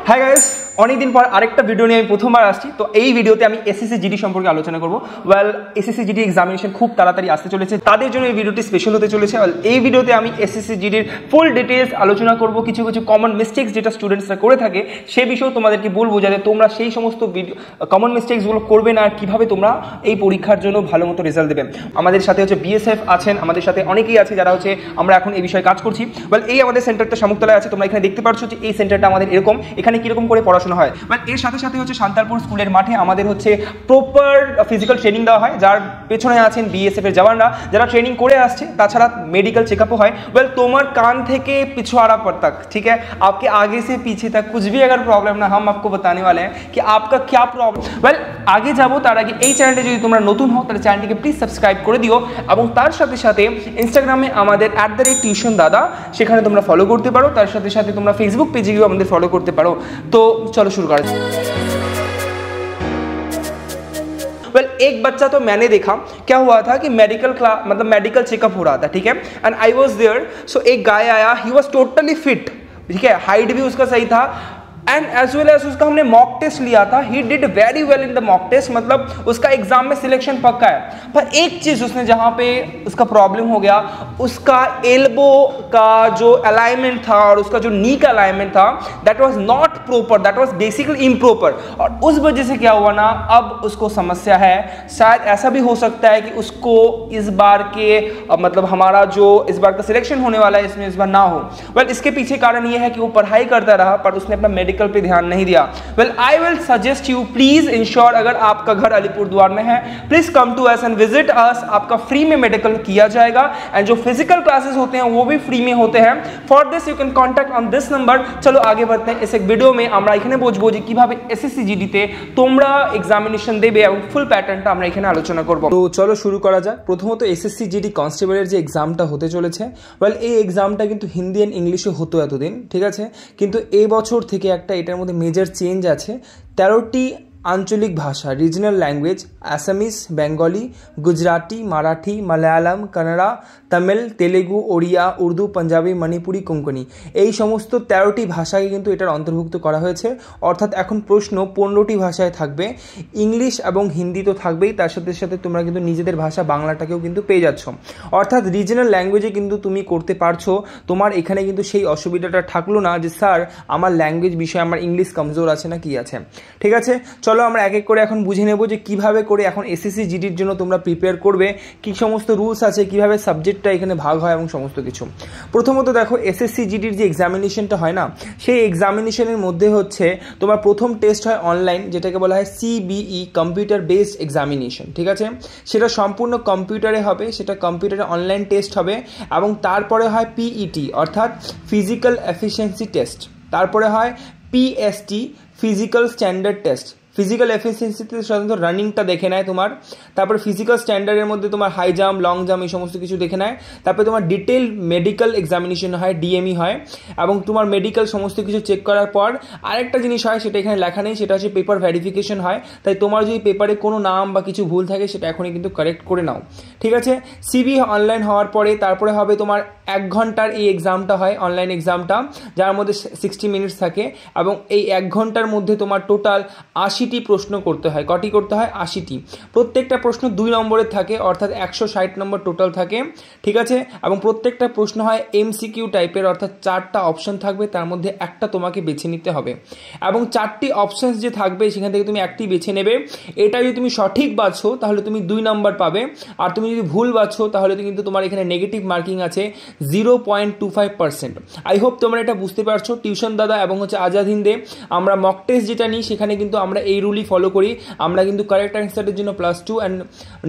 Hi guys অনেকদিন পর আরেকটা ভিডিও নিয়ে আমি প্রথমবার আসছি। তো এই ভিডিওতে আমি এসএসসি জিডি সম্পর্কে আলোচনা করব। ওয়েল এসএসসি জিডি এক্সামিনেশন খুব তাড়াতাড়ি আসতে চলেছে, তাদের জন্য এই ভিডিওটি স্পেশাল হতে চলেছে। এই ভিডিওতে আমি এসএসসি জিডির ফুল ডিটেলস আলোচনা করব, কিছু কিছু কমন মিস্টেক্স যেটা স্টুডেন্টসরা করে থাকে সে বিষয়ে তোমাদেরকে বলবো, যাতে তোমরা সেই সমস্ত কমন মিস্টেক্সগুলো করবে না আর কীভাবে তোমরা এই পরীক্ষার জন্য ভালো মতো রেজাল্ট দেবে। আমাদের সাথে হচ্ছে বিএসএফ আছেন, আমাদের সাথে অনেকেই আছে যারা হচ্ছে আমরা এখন এই বিষয়ে কাজ করছি। ওয়েল এই আমাদের সেন্টারটা শামুকতলায় আছে, তোমরা এখানে দেখতে পাচ্ছ যে এই সেন্টারটা আমাদের এরকম, এখানে কীরকম করে পড়াশোনা হয়। ওয়েল এর সাথে সাথে হচ্ছে সান্তালপুর স্কুলের মাঠে আমাদের হচ্ছে প্রপার ফিজিক্যাল ট্রেনিং দেওয়া হয়, যার পেছনে আছেন বিএসএফ এর জওয়ানরা যারা ট্রেনিং করে আসছে। তাছাড়া মেडिकल चेकअप হয়। वेल তোমার कान থেকে पिछवाड़ा पर तक, ठीक है, आपके आगे से पीछे तक कुछ भी अगर प्रॉब्लम ना, हम आपको बताने वाले हैं कि आपका क्या प्रॉब्लम। वेल আগে যাব তার আগে এই চ্যানেলটি যদি তোমরা নতুন হও তাহলে চ্যানেলটিকে প্লিজ সাবস্ক্রাইব করে দিও, এবং তার সাথে সাথে ইনস্টাগ্রামে আমাদের @টিউশন দাদা সেখানে তোমরা ফলো করতে পারো। তার সাথে সাথে তোমরা ফেসবুক পেজে গিয়েও আমাদের ফলো করতে পারো। তো চলো শুরু করা যাক। वेल एक बच्चा तो मैंने देखा, क्या हुआ था कि मेडिकल चेकअप हो रहा था, ठीक है, एंड आई वॉज देयर। सो एक गाय आया, ही वॉज टोटली फिट, ठीक है, हाइट भी उसका सही था, एंड एज वेल एज उसका हमने मॉक टेस्ट लिया था, he did very well in the mock test, मतलब उसका एग्जाम में सिलेक्शन पक्का है। पर एक चीज़ उसने जहाँ पे उसका प्रॉब्लम हो गया, उसका एल्बो का जो अलाइनमेंट था और उसका जो नी का अलाइनमेंट था that was not proper, that was basically improper, और उस वजह से क्या हुआ ना, अब उसको समस्या है। शायद ऐसा भी हो सकता है कि उसको इस बार के मतलब हमारा जो इस बार का सिलेक्शन होने वाला है इसमें इस बार ना हो। वेल इसके पीछे कारण ये है कि वो पढ़ाई करता रहा पर उसने अपना मेडिकल पे ध्यान नहीं दिया। Well I will suggest you, please ensure, अगर आपका घर अलीपुरद्वार में है please come to us and visit us. आपका फ्री में मेडिकल किया जाएगा, एंड जो फिजिकल क्लासेस होते हैं वो भी फ्री में होते हैं। For this you can contact on this number. चलो आगे बढ़ते हैं। इस एक ভিডিও में আমরা এখানে বুঝবো যে কিভাবে এসএসসি জিডিতে তোমরা এক্সামিনেশন দেবে এবং ফুল প্যাটার্নটা আমরা এখানে আলোচনা করব। তো চলো শুরু করা যাক। প্রথমত এসএসসি জিডি কনস্টেবলের যে এক্সামটা হতে চলেছে, ওয়েল এই এক্সামটা কিন্তু হিন্দি এন্ড ইংলিশে হতো এতদিন, ঠিক আছে, কিন্তু এই বছর থেকে একটা এটার মধ্যে মেজর চেঞ্জ আছে। 13টি আঞ্চলিক ভাষা, রিজনাল ল্যাঙ্গুয়েজ, আসামিস, বেঙ্গলি, গুজরাটি, মারাঠি, মালায়ালাম, কানাডা, তামিল, তেলেগু, ওড়িয়া, উর্দু, পাঞ্জাবি, মণিপুরি, কোঙ্কনি, এই সমস্ত 13টি ভাষাকে কিন্তু এটার অন্তর্ভুক্ত করা হয়েছে। অর্থাৎ এখন প্রশ্ন 15টি ভাষায় থাকবে, ইংলিশ এবং হিন্দি তো থাকবেই, তার সাথে সাথে তোমরা কিন্তু নিজেদের ভাষা বাংলাটাকেও কিন্তু পেয়ে যাচ্ছ। অর্থাৎ রিজনাল ল্যাঙ্গুয়েজে কিন্তু তুমি করতে পারছো। তোমার এখানে কিন্তু সেই অসুবিধাটা থাকলো না যে স্যার আমার ল্যাঙ্গুয়েজ বিষয়ে আমার ইংলিশ কমজোর আছে না কি আছে, ঠিক আছে। চলো আমরা এক এক করে এখন বুঝে নেব যে কিভাবে করে এখন এসএসসি জিডির জন্য তোমরা প্রিপেয়ার করবে, কি সমস্ত রুলস আছে, কিভাবে সাবজেক্টটা এখানে ভাগ হয় এবং সমস্ত কিছু। প্রথমত দেখো, এসএসসি জিডির যে এক্সামিনেশনটা হয় না, সেই এক্সামিনেশনের মধ্যে হচ্ছে তোমার প্রথম টেস্ট হয় অনলাইন, যেটাকে বলা হয় সিবিই, কম্পিউটার বেসড এক্সামিনেশন, ঠিক আছে। সেটা সম্পূর্ণ কম্পিউটারে হবে, সেটা কম্পিউটারে অনলাইন টেস্ট হবে, এবং তারপরে হয় পিইটি অর্থাৎ ফিজিক্যাল এফিসিয়েন্সি টেস্ট, তারপরে হয় PST physical standard test. Physical এফিসিয়েন্সিতে সাধারণত রানিংটা দেখে নেয় তোমার, তারপর ফিজিক্যাল স্ট্যান্ডার্ডের মধ্যে তোমার হাই জাম্প, লং জাম্প, এই সমস্ত কিছু দেখে নেয়। তারপরে তোমার ডিটেল মেডিকেল এক্সামিনেশন হয়, ডিএমই হয়, এবং তোমার মেডিকেল সমস্ত কিছু চেক করার পর আরেকটা জিনিস হয়, সেটা এখানে লেখা নেই, সেটা হচ্ছে পেপার ভেরিফিকেশন হয়। তাই তোমার যদি পেপারে কোনো নাম বা কিছু ভুল থাকে সেটা এখনই কিন্তু কারেক্ট করে নাও, ঠিক আছে। সিবি অনলাইন হওয়ার পরে তারপরে হবে তোমার 1 ঘন্টার এই এক্সামটা হয়, অনলাইন এক্সামটা, যার মধ্যে 60 মিনিটস থাকে, এবং এই 1 ঘন্টার মধ্যে তোমার টোটাল 80টি প্রশ্ন করতে হয়। কটি করতে হয়? 80টি। প্রত্যেকটা প্রশ্ন 2 নম্বরের থাকে, অর্থাৎ 160 নম্বর টোটাল থাকে, ঠিক আছে। এবং প্রত্যেকটা প্রশ্ন হয় এমসিকিউ টাইপের, অর্থাৎ 4টা অপশন থাকবে, তার মধ্যে একটা তোমাকে বেছে নিতে হবে, এবং 4টি অপশনস যে থাকবে সেখান থেকে তুমি একটি বেছে নেবে। এটা যদি তুমি সঠিক বাছো তাহলে তুমি 2 নম্বর পাবে, আর তুমি যদি ভুল বাছো তাহলে কিন্তু তোমার এখানে নেগেটিভ মার্কিং আছে 0.25%। আই হোপ তোমরা এটা বুঝতে পারছো। টিউশন দাদা এবং হচ্ছে আজাদ হিন্দে আমরা মক টেস্ট যেটা নিই সেখানে কিন্তু আমরা এই রুলই ফলো করি। আমরা কিন্তু কারেক্ট অ্যান্সারের জন্য +2 অ্যান্ড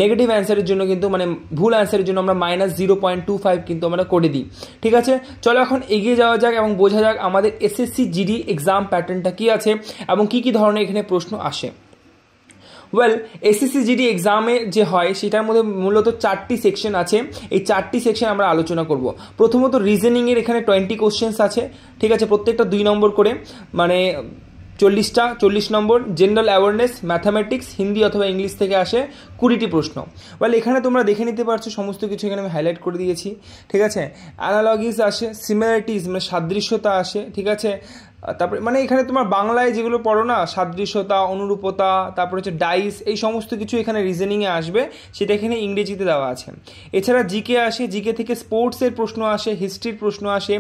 নেগেটিভ অ্যান্সারের জন্য কিন্তু মানে ভুল অ্যান্সারের জন্য আমরা -0.25 কিন্তু আমরা করে দিই, ঠিক আছে। চলো এখন এগিয়ে যাওয়া যাক এবং বোঝা যাক আমাদের এসএসসি জিডি এক্সাম প্যাটার্নটা কি আছে এবং কি কি ধরনের এখানে প্রশ্ন আসে। ওয়েল এসএসসি জিডি এক্সামে যে হয় সেটার মধ্যে মূলত 4টি সেকশন আছে। এই 4টি সেকশন আমরা আলোচনা করব। প্রথমত রিজনিংয়ের এখানে 20 কোশ্চেন্স আছে, ঠিক আছে, প্রত্যেকটা 2 নম্বর করে, মানে 40 নম্বর। জেনারেল অ্যাওয়ারনেস, ম্যাথামেটিক্স, হিন্দি অথবা ইংলিশ থেকে আসে 20টি প্রশ্ন। বলে এখানে তোমরা দেখে নিতে পারছো সমস্ত কিছু এখানে আমি হাইলাইট করে দিয়েছি, ঠিক আছে। অ্যানালজিস আসে, সিমিলারিটিস মানে সাদৃশ্যতা আসে, ঠিক আছে। তারপরে মানে এখানে তোমার বাংলায় যেগুলো পড়ো না, সাদৃশ্যতা, অনুরূপতা, তারপরে হচ্ছে ডাইস, এই সমস্ত কিছু এখানে রিজনিংয়ে আসবে, সেটা এখানে ইংরেজিতে দেওয়া আছে। এছাড়া জিকে আসে, জিকে থেকে স্পোর্টসের প্রশ্ন আসে, হিস্ট্রির প্রশ্ন আসে,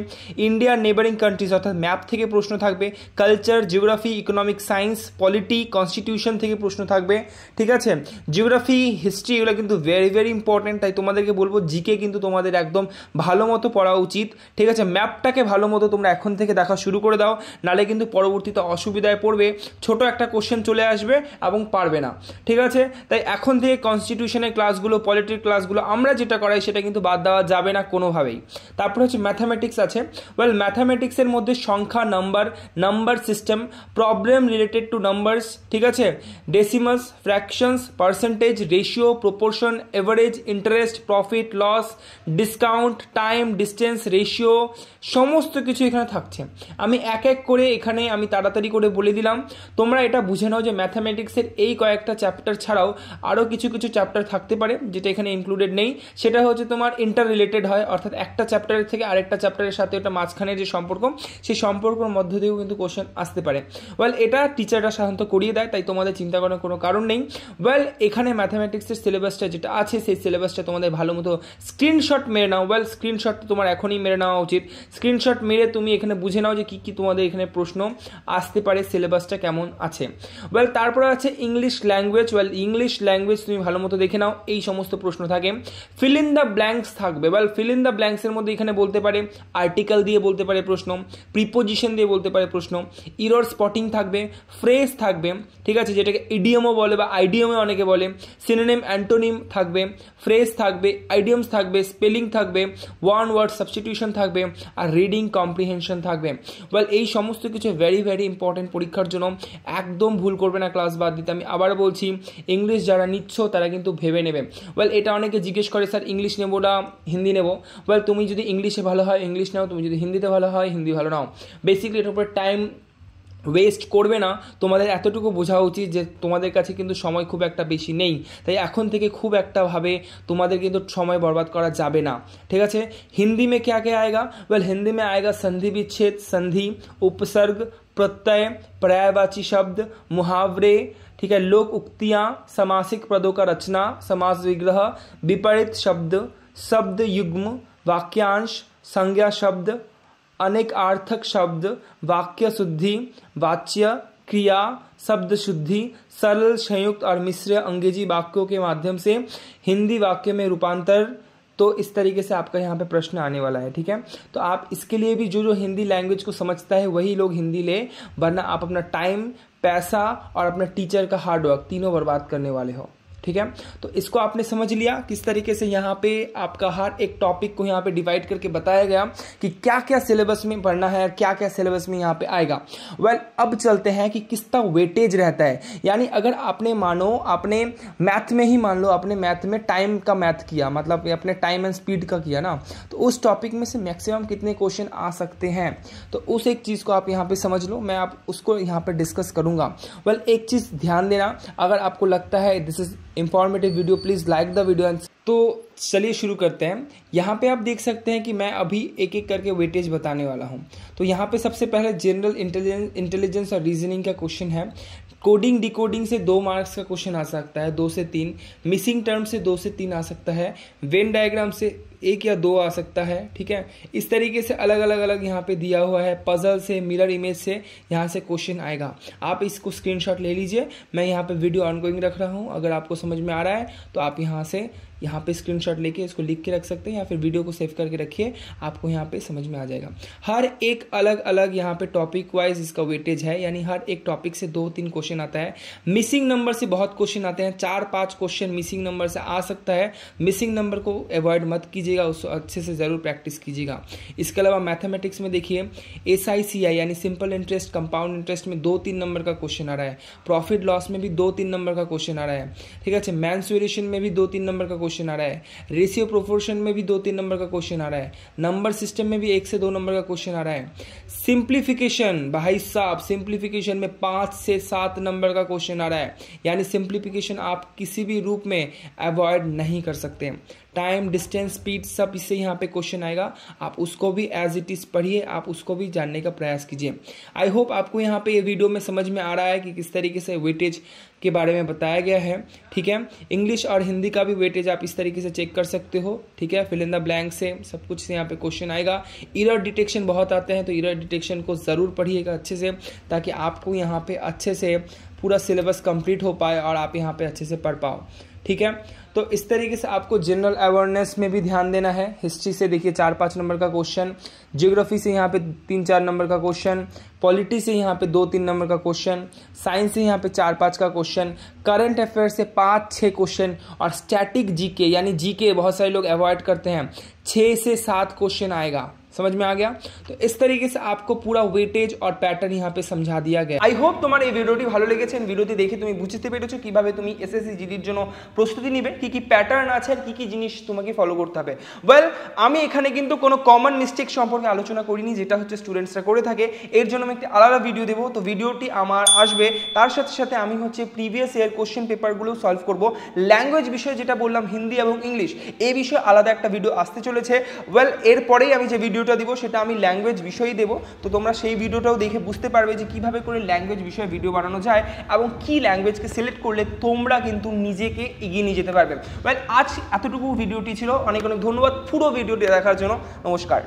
ইন্ডিয়ার নেবারিং কান্ট্রিজ অর্থাৎ ম্যাপ থেকে প্রশ্ন থাকবে, culture, geography, economic science, polity, constitution থেকে প্রশ্ন থাকবে, ঠিক আছে। জিওগ্রাফি, হিস্ট্রি এগুলো কিন্তু ভেরি ভেরি ইম্পর্টেন্ট, তাই তোমাদেরকে বলবো জিকে কিন্তু তোমাদের একদম ভালো মতো পড়া উচিত, ঠিক আছে। ম্যাপটাকে ভালো মতো তোমরা এখন থেকে দেখা শুরু করে দাও, নালে কিন্তু পরবর্তীতে অসুবিধায় পড়বে, ছোট একটা কোশ্চেন চলে আসবে এবং পারবে না, ঠিক আছে। তাই এখন থেকে কনস্টিটিউশনের ক্লাসগুলো, পলিটির ক্লাসগুলো আমরা যেটা করাই সেটা কিন্তু বাদ দেওয়া যাবে না কোনোভাবেই। তারপরে হচ্ছে ম্যাথামেটিক্স আছে। ওয়েল, ম্যাথামেটিক্সের মধ্যে সংখ্যা, number system, problem related to numbers, ঠিক আছে, decimals, fractions, percentage, ratio, proportion, average, interest, profit, loss, discount, time, distance, ratio, সমস্ত কিছু এখানে থাকছে। আমি এক এক করে এখানে আমি তাড়াতাড়ি করে বলে দিলাম, তোমরা এটা বুঝে নাও যে ম্যাথামেটিক্সের এই কয়েকটা চ্যাপ্টার ছাড়াও আরও কিছু কিছু চ্যাপ্টার থাকতে পারে যেটা এখানে ইনক্লুডেড নেই, সেটা হচ্ছে তোমার ইন্টার রিলেটেড হয়, অর্থাৎ একটা চ্যাপ্টারের থেকে আরেকটা চ্যাপ্টারের সাথে ওটা মাঝখানে যে সম্পর্ক, সেই সম্পর্কের মধ্য দিয়েও কিন্তু কোশ্চেন আসতে পারে। ওয়েল, এটা টিচাররা সাধারণত করিয়ে দেয়, তাই তোমাদের চিন্তা করার কোনো কারণ নেই। ওয়েল, এখানে ম্যাথামেটিক্সের সিলেবাসটা যেটা আছে সেই সিলেবাসটা তোমাদের ভালো মতো স্ক্রিনশট মেরে নাও। ওয়েল, স্ক্রিনশট তোমার এখনই মেরে নেওয়া উচিত। স্ক্রিনশট মেরে তুমি এখানে বুঝে নাও যে কী কী তোমাদের এখানে প্রশ্ন আসতে পারে, সিলেবাসটা কেমন আছে। ওয়েল, তারপরে আছে English language. Well, English language তুমি ভালো মতো দেখে নাও, এই সমস্ত প্রশ্ন থাকে। ফিল ইন দ্য ব্ল্যাঙ্কস থাকবে। ওয়েল, ফিল ইন দ্য ব্ল্যাঙ্কসের মধ্যে এখানে বলতে পারে আর্টিকেল দিয়ে বলতে পারে প্রশ্ন, প্রিপোজিশন দিয়ে বলতে পারে প্রশ্ন, ইরর স্পটিং থাকবে, ফ্রেজ থাকবে, ঠিক আছে, যেটাকে ইডিয়মও বলে বা আইডিয়মে অনেকে বলে, সিনোনিম, অ্যান্টোনিম থাকবে, ফ্রেজ থাকবে, আইডিয়মস থাকবে, স্পেলিং থাকবে, ওয়ান ওয়ার্ড সাবস্টিটিউশন থাকবে, আর রিডিং কম্প্রিহেনশন থাকবে। ওয়েল, এই সমস্ত কিছু ভেরি ভেরি ইম্পর্টেন্ট পরীক্ষার জন্য, একদম ভুল করবে না ক্লাস বাদ দিতে। আমি আবার বলছি, ইংলিশ যারা নিচ্ছ তারা কিন্তু ভেবে নেবে। ওয়েল, এটা অনেকে জিজ্ঞেস করে স্যার ইংলিশ নেবো না হিন্দি নেবো। ওয়েল, তুমি যদি ইংলিশে ভালো হয় ইংলিশ নাও, তুমি যদি হিন্দিতে ভালো হয় হিন্দি ভালো নাও। বেসিক্যালি এটার উপরে টাইম ওয়েস্ট করবে না, তোমাদের এতটুকু বোঝা উচিত যে তোমাদের কাছে কিন্তু সময় খুব একটা বেশি নেই, তাই এখন থেকে খুব একটা ভাবে তোমাদের কিন্তু সময় बर्बाद करा जाবে না, ঠিক আছে। हिंदी में क्या क्या आएगा? वेल, हिंदी में आएगा संधि विच्छेद, संधि, उपसर्ग, प्रत्यय, पर्यायवाची शब्द, मुहावरे, ठीक है, लोक उक्तियाँ, समासिक पदों का रचना, समास विग्रह, विपरीत शब्द, शब्द युग्म, वाक्यांश, संज्ञा शब्द, अनेक अर्थक शब्द, वाक्य शुद्धि, वाच्य, क्रिया, शब्द शुद्धि, सरल, संयुक्त और मिश्र अंग्रेजी वाक्यों के माध्यम से हिंदी वाक्य में रूपांतर। तो इस तरीके से आपका यहाँ पे प्रश्न आने वाला है, ठीक है। तो आप इसके लिए भी जो हिंदी लैंग्वेज को समझता है वही लोग हिंदी ले, वरना आप अपना टाइम, पैसा और अपना टीचर का हार्डवर्क तीनों बर्बाद करने वाले हो, ठीक है। तो इसको आपने समझ लिया किस तरीके से यहाँ पे आपका हर एक टॉपिक को यहाँ पे डिवाइड करके बताया गया कि क्या क्या सिलेबस में पढ़ना है और क्या क्या सिलेबस में यहाँ पे आएगा। वेल, अब चलते हैं कि किसका वेटेज रहता है, यानी अगर आपने मानो आपने मैथ में ही मान लो आपने मैथ में टाइम का मैथ किया, मतलब अपने टाइम एंड स्पीड का किया ना, तो उस टॉपिक में से मैक्सिमम कितने क्वेश्चन आ सकते हैं, तो उस एक चीज़ को आप यहाँ पे समझ लो, मैं आप उसको यहाँ पे डिस्कस करूँगा। वेल, एक चीज़ ध्यान देना, अगर आपको लगता है this is informative video, please like the video. तो चलिए शुरू करते हैं। यहाँ पे आप देख सकते हैं कि मैं अभी एक एक करके वेटेज बताने वाला हूँ। तो यहाँ पे सबसे पहले जनरल इंटेलिजेंस और रीजनिंग का क्वेश्चन है। कोडिंग डिकोडिंग से 2 मार्क्स का क्वेश्चन आ सकता है, 2 से 3। मिसिंग टर्म से 2 से 3 आ सकता है। वेन डायग्राम से 1 या 2 आ सकता है, ठीक है। इस तरीके से अलग अलग यहाँ पे दिया हुआ है। पजल से, मिरर इमेज से यहाँ से क्वेश्चन आएगा। आप इसको स्क्रीनशॉट ले लीजिए, मैं यहाँ पे वीडियो ऑनगोइंग रख रहा हूँ। अगर आपको समझ में आ रहा है तो आप यहाँ पे स्क्रीनशॉट लेके इसको लिख के रख सकते हैं, या फिर वीडियो को सेव करके रखिए, आपको यहाँ पे समझ में आ जाएगा। हर एक अलग अलग यहाँ पे टॉपिक वाइज इसका वेटेज है, यानी हर एक टॉपिक से 2-3 क्वेश्चन आता है। मिसिंग नंबर से बहुत क्वेश्चन आते हैं, 4-5 क्वेश्चन मिसिंग नंबर से आ सकता है। मिसिंग नंबर को अवॉइड मत कीजिएगा, उसको अच्छे से ज़रूर प्रैक्टिस कीजिएगा। इसके अलावा मैथमेटिक्स में देखिए SICI यानी सिंपल इंटरेस्ट, कंपाउंड इंटरेस्ट में 2-3 नंबर का क्वेश्चन आ रहा है। प्रॉफिट लॉस में भी 2-3 नंबर का क्वेश्चन आ रहा है, ठीक है। मैंसुरेशन में भी 2-3 नंबर का क्वेश्चन आ रहा है, रेशियो प्रोपोर्शन में भी 2-3 नंबर का क्वेश्चन आ रहा है, नंबर सिस्टम में भी 1 से 2 नंबर का क्वेश्चन आ रहा है, सिंप्लीफिकेशन भाई साहब सिंप्लीफिकेशन में 5 से 7 नंबर का क्वेश्चन आ रहा है, यानी सिंप्लीफिकेशन आप किसी भी रूप में अवॉइड नहीं कर सकते। टाइम, डिस्टेंस, स्पीड सब इससे यहाँ पे क्वेश्चन आएगा, आप उसको भी एज इट इज पढ़िए, आप उसको भी जानने का प्रयास कीजिए। आई होप आपको यहाँ पे ये वीडियो में समझ में आ रहा है कि किस तरीके से वेटेज के बारे में बताया गया है, ठीक है। इंग्लिश और हिंदी का भी वेटेज आप इस तरीके से चेक कर सकते हो, ठीक है। फिल इन द ब्लैंक से सब कुछ से यहाँ पे क्वेश्चन आएगा। एरर डिटेक्शन बहुत आते हैं, तो एरर डिटेक्शन को ज़रूर पढ़िएगा अच्छे से, ताकि आपको यहाँ पे अच्छे से पूरा सिलेबस कंप्लीट हो पाए और आप यहाँ पे अच्छे से पढ़ पाओ, ठीक है। तो इस तरीके से आपको जनरल अवेयरनेस में भी ध्यान देना है। हिस्ट्री से देखिए 4-5 नंबर का क्वेश्चन, ज्योग्राफी से यहाँ पे 3-4 नंबर का क्वेश्चन, पॉलिटी से यहाँ पे 2-3 नंबर का क्वेश्चन, साइंस से यहाँ पे 4-5 का क्वेश्चन, करंट अफेयर से 5-6 क्वेश्चन, और स्टैटिक जीके यानी जीके बहुत सारे लोग अवॉइड करते हैं, 6 से 7 क्वेश्चन आएगा। समझ में आ गया? तो इस तरीके से आपको पूरा वेटेज और पैटर्न यहाँ पे समझा दिया गया। आई होप তোমার এই ভিডিওটি ভালো লেগেছে। ভিডিওটি দেখে তুমি বুঝতে পেরেছো কিভাবে তুমি এসএসসি জিডির জন্য প্রস্তুতি নিবে, কি কি প্যাটার্ন আছে আর কি কি জিনিস তোমাকে ফলো করতে হবে। ওয়েল, আমি এখানে কিন্তু কোনো কমন মিস্টেক সম্পর্কে আলোচনা করিনি, যেটা হচ্ছে স্টুডেন্টসরা করে থাকে। এর জন্য আমি একটা আলাদা ভিডিও দেবো, তো ভিডিওটি আমার আসবে। তার সাথে সাথে আমি হচ্ছে প্রিভিয়াস ইয়ার কোশ্চেন পেপারগুলো সলভ করব। ল্যাঙ্গুয়েজ বিষয়ে যেটা বললাম হিন্দি এবং ইংলিশ, এই বিষয়ে আলাদা একটা ভিডিও আসতে চলেছে। ওয়েল, এরপরেই আমি যে ভিডিওটা দিব সেটা আমি ল্যাঙ্গুয়েজ বিষয়ই দেব, তো তোমরা সেই ভিডিওটাও দেখে বুঝতে পারবে যে কিভাবে করে ল্যাঙ্গুয়েজ বিষয়ে ভিডিও বানানো যায় এবং কি ল্যাঙ্গুয়েজকে সিলেক্ট করলে তোমরা কিন্তু নিজেকে এগিয়ে নিয়ে যেতে পারবে। ওয়েল, আজ এতটুকু ভিডিওটি ছিল। অনেক অনেক ধন্যবাদ পুরো ভিডিওটি দেখার জন্য। নমস্কার।